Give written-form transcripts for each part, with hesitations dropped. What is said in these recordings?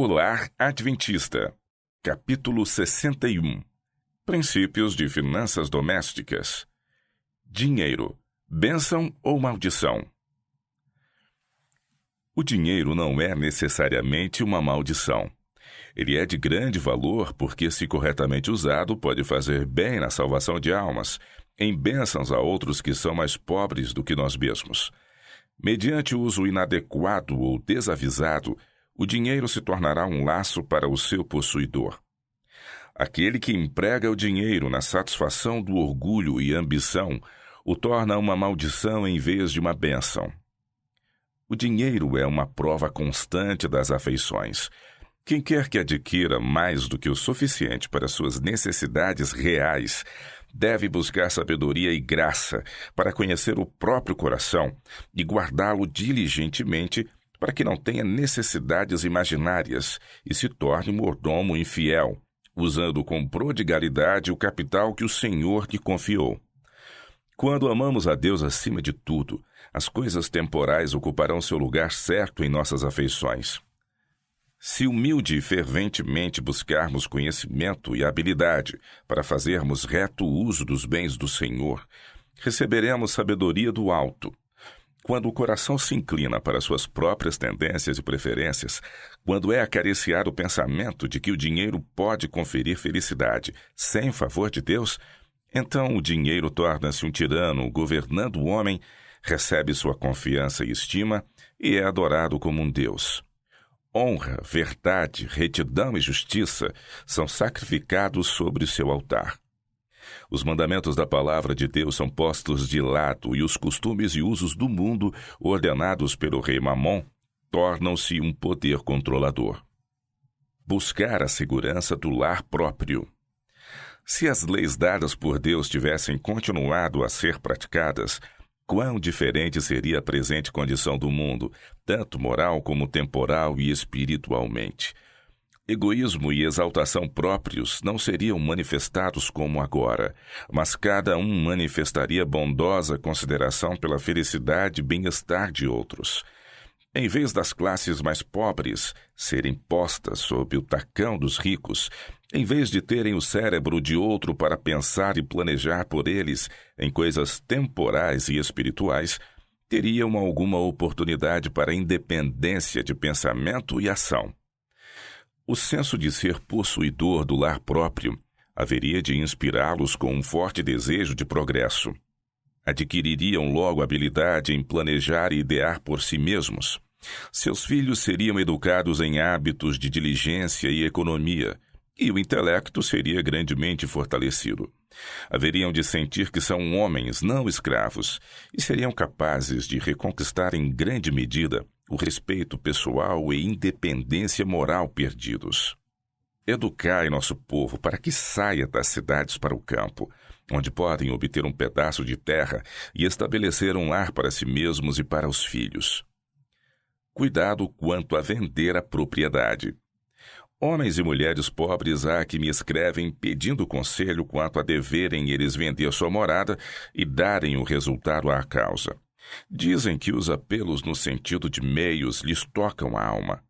O Lar Adventista, capítulo 61. Princípios de finanças domésticas. Dinheiro, bênção ou maldição? O dinheiro não é necessariamente uma maldição. Ele é de grande valor porque, se corretamente usado, pode fazer bem na salvação de almas, em bênçãos a outros que são mais pobres do que nós mesmos. Mediante o uso inadequado ou desavisado, o dinheiro se tornará um laço para o seu possuidor. Aquele que emprega o dinheiro na satisfação do orgulho e ambição o torna uma maldição em vez de uma bênção. O dinheiro é uma prova constante das afeições. Quem quer que adquira mais do que o suficiente para suas necessidades reais deve buscar sabedoria e graça para conhecer o próprio coração e guardá-lo diligentemente para que não tenha necessidades imaginárias e se torne mordomo infiel, usando com prodigalidade o capital que o Senhor lhe confiou. Quando amamos a Deus acima de tudo, as coisas temporais ocuparão seu lugar certo em nossas afeições. Se humilde e ferventemente buscarmos conhecimento e habilidade para fazermos reto uso dos bens do Senhor, receberemos sabedoria do alto. Quando o coração se inclina para suas próprias tendências e preferências, quando é acariciado o pensamento de que o dinheiro pode conferir felicidade sem favor de Deus, então o dinheiro torna-se um tirano governando o homem, recebe sua confiança e estima e é adorado como um Deus. Honra, verdade, retidão e justiça são sacrificados sobre seu altar. Os mandamentos da palavra de Deus são postos de lado e os costumes e usos do mundo, ordenados pelo rei Mamon, tornam-se um poder controlador. Buscar a segurança do lar próprio. Se as leis dadas por Deus tivessem continuado a ser praticadas, quão diferente seria a presente condição do mundo, tanto moral como temporal e espiritualmente. Egoísmo e exaltação próprios não seriam manifestados como agora, mas cada um manifestaria bondosa consideração pela felicidade e bem-estar de outros. Em vez das classes mais pobres serem postas sob o tacão dos ricos, em vez de terem o cérebro de outro para pensar e planejar por eles em coisas temporais e espirituais, teriam alguma oportunidade para independência de pensamento e ação. O senso de ser possuidor do lar próprio haveria de inspirá-los com um forte desejo de progresso. Adquiririam logo habilidade em planejar e idear por si mesmos. Seus filhos seriam educados em hábitos de diligência e economia, e o intelecto seria grandemente fortalecido. Haveriam de sentir que são homens, não escravos, e seriam capazes de reconquistar em grande medida o respeito pessoal e independência moral perdidos. Educai nosso povo para que saia das cidades para o campo, onde podem obter um pedaço de terra e estabelecer um lar para si mesmos e para os filhos. Cuidado quanto a vender a propriedade. Homens e mulheres pobres há que me escrevem pedindo conselho quanto a deverem eles vender sua morada e darem o resultado à causa. Dizem que os apelos no sentido de meios lhes tocam a alma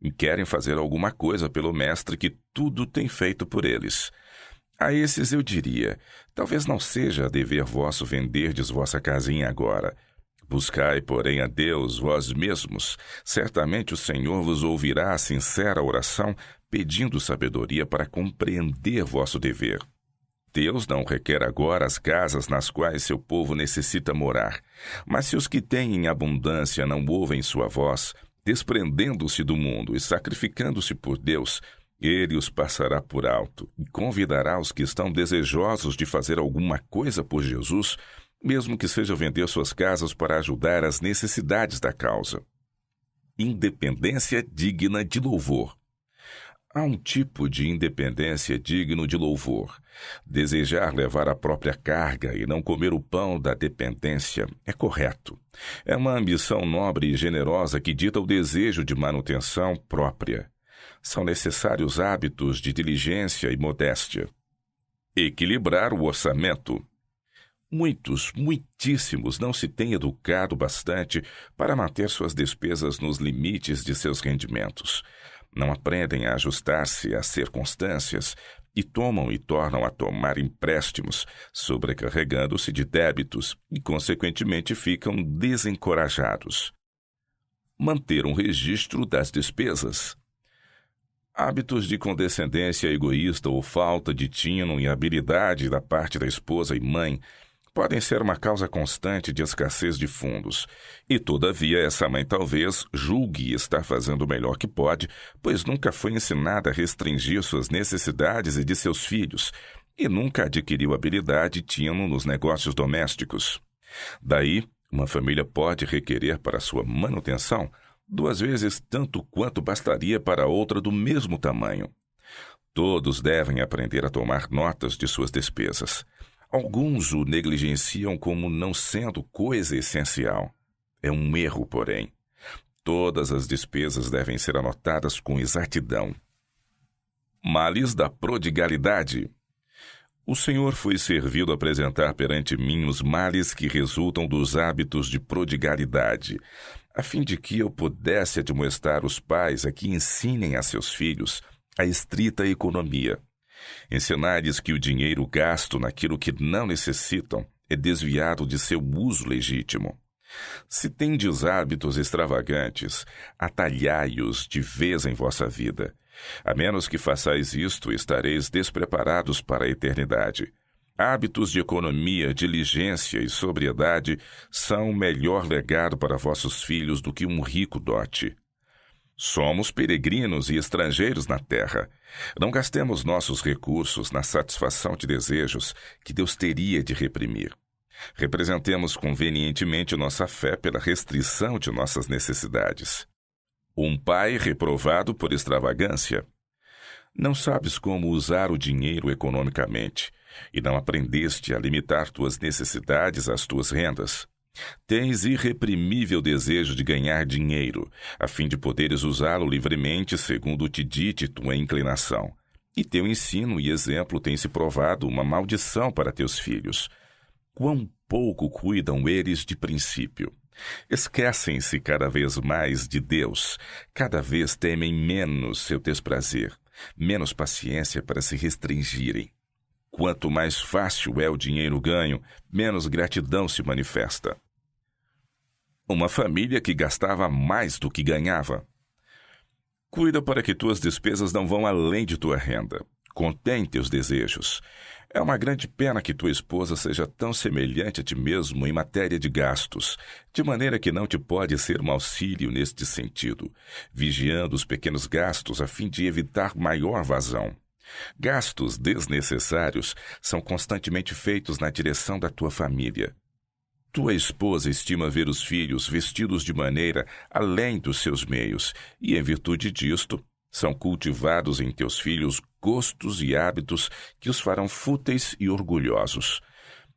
e querem fazer alguma coisa pelo mestre que tudo tem feito por eles. A esses eu diria, talvez não seja dever vosso venderdes vossa casinha agora. Buscai, porém, a Deus vós mesmos. Certamente o Senhor vos ouvirá a sincera oração, pedindo sabedoria para compreender vosso dever. Deus não requer agora as casas nas quais seu povo necessita morar. Mas se os que têm em abundância não ouvem sua voz, desprendendo-se do mundo e sacrificando-se por Deus, ele os passará por alto e convidará os que estão desejosos de fazer alguma coisa por Jesus, mesmo que seja vender suas casas para ajudar as necessidades da causa. Independência digna de louvor. Há um tipo de independência digno de louvor. Desejar levar a própria carga e não comer o pão da dependência é correto. É uma ambição nobre e generosa que dita o desejo de manutenção própria. São necessários hábitos de diligência e modéstia. Equilibrar o orçamento. Muitíssimos não se têm educado bastante para manter suas despesas nos limites de seus rendimentos. Não aprendem a ajustar-se às circunstâncias e tomam e tornam a tomar empréstimos, sobrecarregando-se de débitos e, consequentemente, ficam desencorajados. Manter um registro das despesas. Hábitos de condescendência egoísta ou falta de tino e habilidade da parte da esposa e mãe podem ser uma causa constante de escassez de fundos. E, todavia, essa mãe talvez julgue estar fazendo o melhor que pode, pois nunca foi ensinada a restringir suas necessidades e de seus filhos, e nunca adquiriu habilidade e tino nos negócios domésticos. Daí, uma família pode requerer para sua manutenção 2 vezes tanto quanto bastaria para outra do mesmo tamanho. Todos devem aprender a tomar notas de suas despesas. Alguns o negligenciam como não sendo coisa essencial. É um erro, porém. Todas as despesas devem ser anotadas com exatidão. Males da prodigalidade. O Senhor foi servido a apresentar perante mim os males que resultam dos hábitos de prodigalidade, a fim de que eu pudesse admoestar os pais a que ensinem a seus filhos a estrita economia. Ensinar-lhes que o dinheiro gasto naquilo que não necessitam é desviado de seu uso legítimo. Se tendes hábitos extravagantes, atalhai-os de vez em vossa vida. A menos que façais isto, estareis despreparados para a eternidade. Hábitos de economia, diligência e sobriedade são o melhor legado para vossos filhos do que um rico dote. Somos peregrinos e estrangeiros na terra. Não gastemos nossos recursos na satisfação de desejos que Deus teria de reprimir. Representemos convenientemente nossa fé pela restrição de nossas necessidades. Um pai reprovado por extravagância. Não sabes como usar o dinheiro economicamente, e não aprendeste a limitar tuas necessidades às tuas rendas. Tens irreprimível desejo de ganhar dinheiro, a fim de poderes usá-lo livremente segundo te dite tua inclinação. E teu ensino e exemplo têm se provado uma maldição para teus filhos. Quão pouco cuidam eles de princípio. Esquecem-se cada vez mais de Deus, cada vez temem menos seu desprazer, menos paciência para se restringirem. Quanto mais fácil é o dinheiro ganho, menos gratidão se manifesta. Uma família que gastava mais do que ganhava. Cuida para que tuas despesas não vão além de tua renda. Contém teus desejos. É uma grande pena que tua esposa seja tão semelhante a ti mesmo em matéria de gastos, de maneira que não te pode ser um auxílio neste sentido, vigiando os pequenos gastos a fim de evitar maior vazão. Gastos desnecessários são constantemente feitos na direção da tua família. Tua esposa estima ver os filhos vestidos de maneira além dos seus meios, e, em virtude disto, são cultivados em teus filhos gostos e hábitos que os farão fúteis e orgulhosos.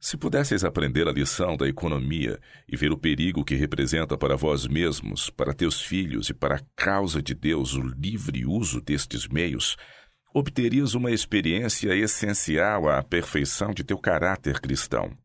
Se pudesseis aprender a lição da economia e ver o perigo que representa para vós mesmos, para teus filhos e para a causa de Deus o livre uso destes meios, obterias uma experiência essencial à perfeição de teu caráter cristão.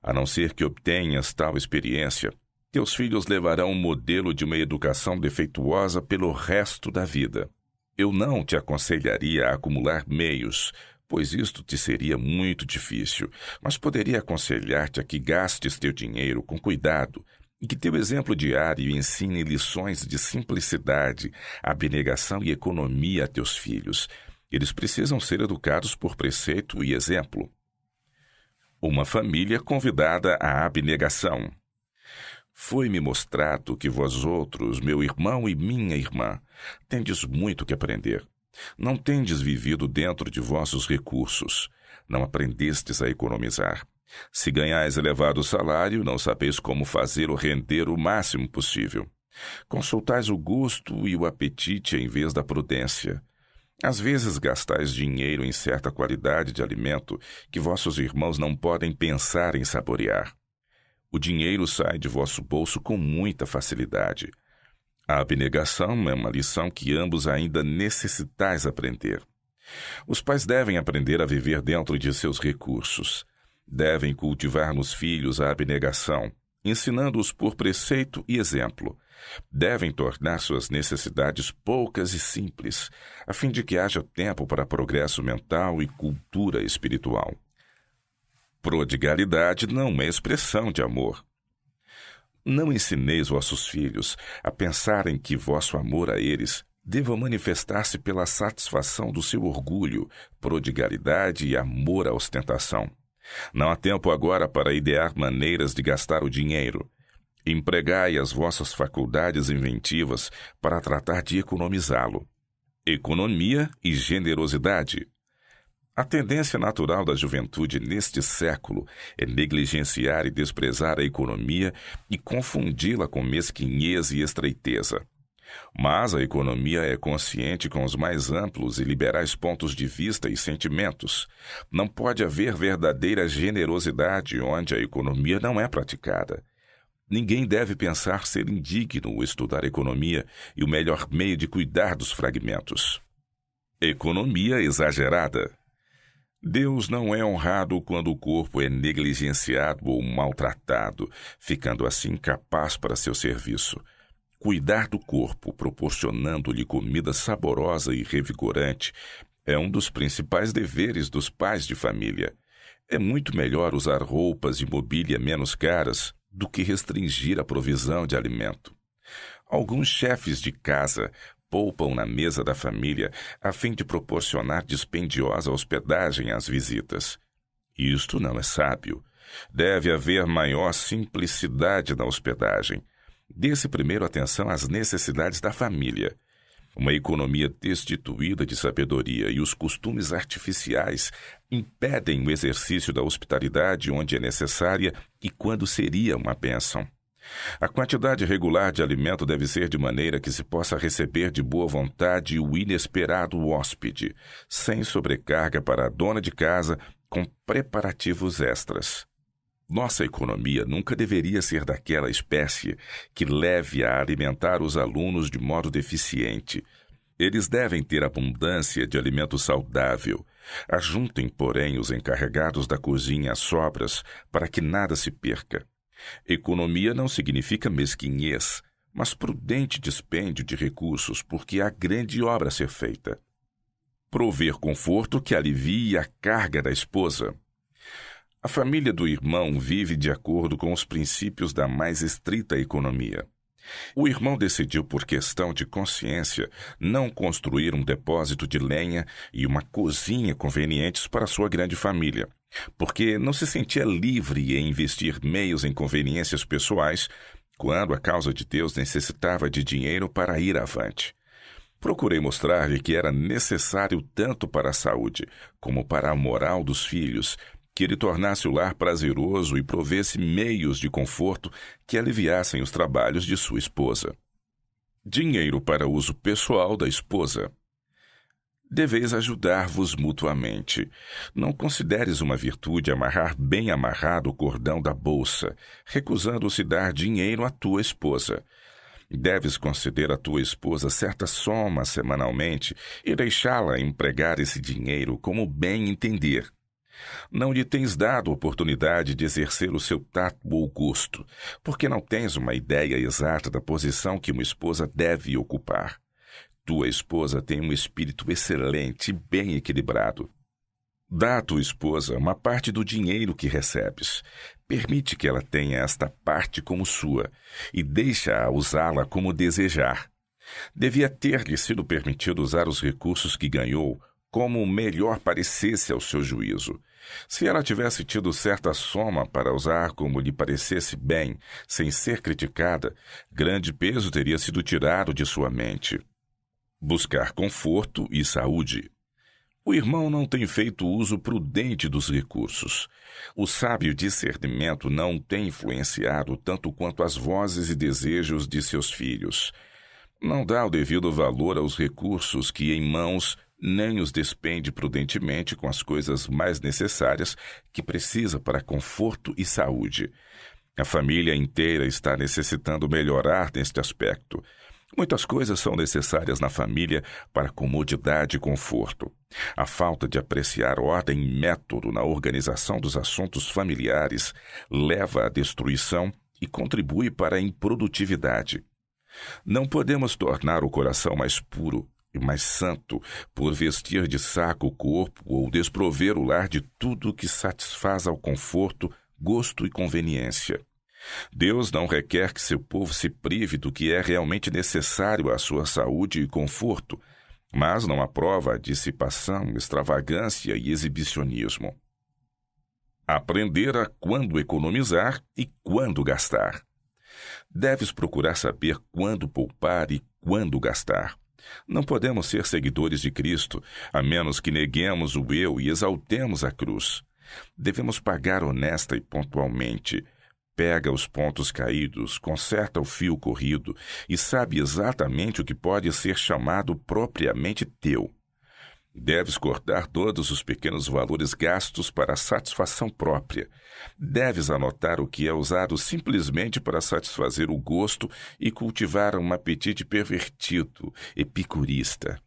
A não ser que obtenhas tal experiência, teus filhos levarão um modelo de uma educação defeituosa pelo resto da vida. Eu não te aconselharia a acumular meios, pois isto te seria muito difícil, mas poderia aconselhar-te a que gastes teu dinheiro com cuidado e que teu exemplo diário ensine lições de simplicidade, abnegação e economia a teus filhos. Eles precisam ser educados por preceito e exemplo. Uma família convidada à abnegação. Foi-me mostrado que vós outros, meu irmão e minha irmã, tendes muito que aprender. Não tendes vivido dentro de vossos recursos. Não aprendestes a economizar. Se ganhais elevado salário, não sabeis como fazê-lo render o máximo possível. Consultais o gosto e o apetite em vez da prudência. Às vezes gastais dinheiro em certa qualidade de alimento que vossos irmãos não podem pensar em saborear. O dinheiro sai de vosso bolso com muita facilidade. A abnegação é uma lição que ambos ainda necessitais aprender. Os pais devem aprender a viver dentro de seus recursos. Devem cultivar nos filhos a abnegação, ensinando-os por preceito e exemplo, Devem tornar suas necessidades poucas e simples, a fim de que haja tempo para progresso mental e cultura espiritual. Prodigalidade não é expressão de amor. Não ensineis vossos filhos a pensarem que vosso amor a eles deva manifestar-se pela satisfação do seu orgulho, prodigalidade e amor à ostentação. Não há tempo agora para idear maneiras de gastar o dinheiro. Empregai as vossas faculdades inventivas para tratar de economizá-lo. Economia e generosidade. A tendência natural da juventude neste século é negligenciar e desprezar a economia e confundi-la com mesquinhez e estreiteza. Mas a economia é consciente com os mais amplos e liberais pontos de vista e sentimentos. Não pode haver verdadeira generosidade onde a economia não é praticada. Ninguém deve pensar ser indigno estudar economia e o melhor meio de cuidar dos fragmentos. Economia exagerada. Deus não é honrado quando o corpo é negligenciado ou maltratado, ficando assim incapaz para seu serviço. Cuidar do corpo, proporcionando-lhe comida saborosa e revigorante, é um dos principais deveres dos pais de família. É muito melhor usar roupas e mobília menos caras do que restringir a provisão de alimento. Alguns chefes de casa poupam na mesa da família a fim de proporcionar dispendiosa hospedagem às visitas. Isto não é sábio. Deve haver maior simplicidade na hospedagem. Dê-se primeiro atenção às necessidades da família. Uma economia destituída de sabedoria e os costumes artificiais impedem o exercício da hospitalidade onde é necessária e quando seria uma bênção. A quantidade regular de alimento deve ser de maneira que se possa receber de boa vontade o inesperado hóspede, sem sobrecarga para a dona de casa, com preparativos extras. Nossa economia nunca deveria ser daquela espécie que leve a alimentar os alunos de modo deficiente. Eles devem ter abundância de alimento saudável. Ajuntem, porém, os encarregados da cozinha às sobras para que nada se perca. Economia não significa mesquinhez, mas prudente dispêndio de recursos, porque há grande obra a ser feita. Prover conforto que alivie a carga da esposa. A família do irmão vive de acordo com os princípios da mais estrita economia. O irmão decidiu, por questão de consciência, não construir um depósito de lenha e uma cozinha convenientes para sua grande família, porque não se sentia livre em investir meios em conveniências pessoais quando a causa de Deus necessitava de dinheiro para ir avante. Procurei mostrar-lhe que era necessário tanto para a saúde como para a moral dos filhos que ele tornasse o lar prazeroso e provesse meios de conforto que aliviassem os trabalhos de sua esposa. Dinheiro para uso pessoal da esposa. Deveis ajudar-vos mutuamente. Não consideres uma virtude amarrar bem amarrado o cordão da bolsa, recusando-se dar dinheiro à tua esposa. Deves conceder à tua esposa certa soma semanalmente e deixá-la empregar esse dinheiro como bem entender. Não lhe tens dado oportunidade de exercer o seu tato ou gosto, porque não tens uma ideia exata da posição que uma esposa deve ocupar. Tua esposa tem um espírito excelente e bem equilibrado. Dá à tua esposa uma parte do dinheiro que recebes. Permite que ela tenha esta parte como sua e deixa-a usá-la como desejar. Devia ter-lhe sido permitido usar os recursos que ganhou como melhor parecesse ao seu juízo. Se ela tivesse tido certa soma para usar como lhe parecesse bem, sem ser criticada, grande peso teria sido tirado de sua mente. Buscar conforto e saúde. O irmão não tem feito uso prudente dos recursos. O sábio discernimento não tem influenciado tanto quanto as vozes e desejos de seus filhos. Não dá o devido valor aos recursos que em mãos nem os despende prudentemente com as coisas mais necessárias que precisa para conforto e saúde. A família inteira está necessitando melhorar neste aspecto. Muitas coisas são necessárias na família para comodidade e conforto. A falta de apreciar ordem e método na organização dos assuntos familiares leva à destruição e contribui para a improdutividade. Não podemos tornar o coração mais puro e mais santo por vestir de saco o corpo ou desprover o lar de tudo que satisfaz ao conforto, gosto e conveniência. Deus não requer que seu povo se prive do que é realmente necessário à sua saúde e conforto, mas não aprova a dissipação, extravagância e exibicionismo. Aprender a quando economizar e quando gastar. Deves procurar saber quando poupar e quando gastar. Não podemos ser seguidores de Cristo, a menos que neguemos o eu e exaltemos a cruz. Devemos pagar honesta e pontualmente. Pega os pontos caídos, conserta o fio corrido e sabe exatamente o que pode ser chamado propriamente teu. Deves cortar todos os pequenos valores gastos para a satisfação própria. Deves anotar o que é usado simplesmente para satisfazer o gosto e cultivar um apetite pervertido, epicurista.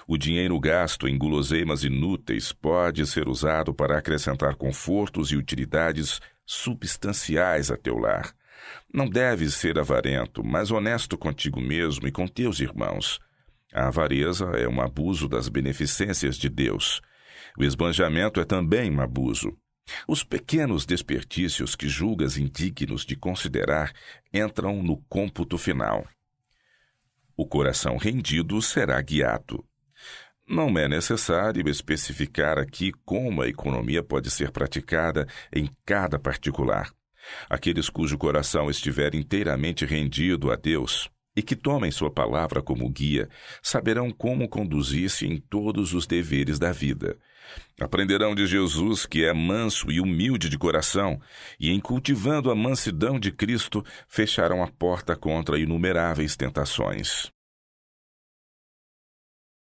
O dinheiro gasto em guloseimas inúteis pode ser usado para acrescentar confortos e utilidades substanciais a teu lar. Não deves ser avarento, mas honesto contigo mesmo e com teus irmãos. A avareza é um abuso das beneficências de Deus. O esbanjamento é também um abuso. Os pequenos desperdícios que julgas indignos de considerar entram no cômputo final. O coração rendido será guiado. Não é necessário especificar aqui como a economia pode ser praticada em cada particular. Aqueles cujo coração estiver inteiramente rendido a Deus e que tomem sua palavra como guia, saberão como conduzir-se em todos os deveres da vida. Aprenderão de Jesus, que é manso e humilde de coração, e em cultivando a mansidão de Cristo, fecharão a porta contra inumeráveis tentações.